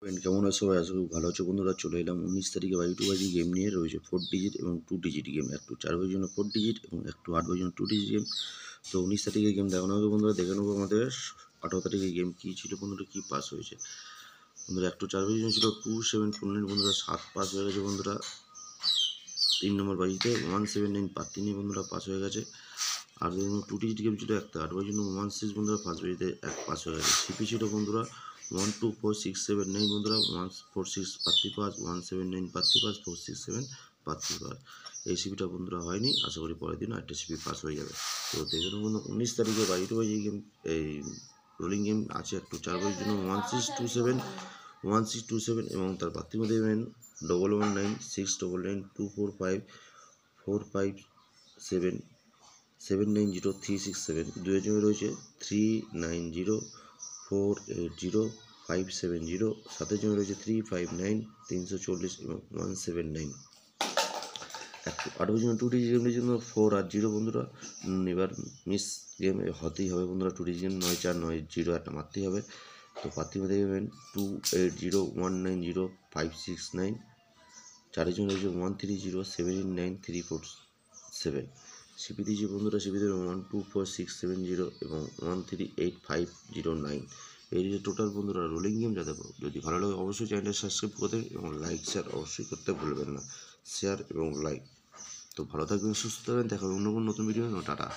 Friend কেমন আছো সবাই? আশা করি ভালো আছো বন্ধুরা। চলে এলাম 19 তারিখে বাই টু বাজি গেম নিয়ে। রয়েছে 4 ডিজিট এবং 2 ডিজিট গেম, একটু 4 বাজির জন্য 4 ডিজিট এবং একটু 8 বাজির জন্য 2 ডিজিট গেম। তো 19 তারিখে গেম দেখানো হবে বন্ধুরা, দেখে নেবো আমাদের 18 তারিখে গেম কী ছিল বন্ধুরা, কী পাস হয়েছে বন্ধুরা। একটু 4 বাজির জন্য ছিল 2749 বন্ধুরা, 7 পাস হয়ে গেছে বন্ধুরা। 3 নম্বর বাজিতে 179 3 বন্ধুরা পাস হয়ে গেছে। আর 2 ডিজিট গেম ছিল একটা 8 বাজির জন্য 16 বন্ধুরা, 5 বাজিতে 1 পাস হয়ে গেছে। সিপি ছিল বন্ধুরা 124679 বন্ধুরা, 146 পাস, 179 পাস, 467 পাস। এই সিপিটা বন্ধুরা হয়নি, আশা করি পরের দিন একটা সিপি পাস হয়ে যাবে। তো দেখে নেব 19 তারিখে বাই টু বাজি গেম, এই রোলিং গেম আছে একটু 4 বাজির জন্য 1627 এবং তার প্রার্থী মধ্যে দেবেন 119699245457 790367। 2 জন্য রয়েছে 390480 570। 7 জন্য রয়েছে 359 340 এবং 179। 8 জন্য 2 ডিজিট গেমের জন্য 4 আর 0 বন্ধুরা। এবার মিস গেম হতেই হবে বন্ধুরা, 2 ডিজিট গেম 9490 একটা মারতেই হবে। তো প্রার্থী মধ্যে দেবেন 28019056 4 জন্য রয়েছে 13078934 সিপি দিয়েছে বন্ধুরা, সিপি দেবেন 124670 এবং 138509। এই যে টোটাল বন্ধুরা রোলিং গেম যা দেবো। যদি ভালো লাগে অবশ্যই চ্যানেলটা সাবস্ক্রাইব করতে এবং লাইক শেয়ার অবশ্যই করতে ভুলবেন না, শেয়ার এবং লাইক। তো ভালো থাকবেন, সুস্থ থাকবেন, দেখা হবে অন্য কোনো নতুন ভিডিও। টাটা।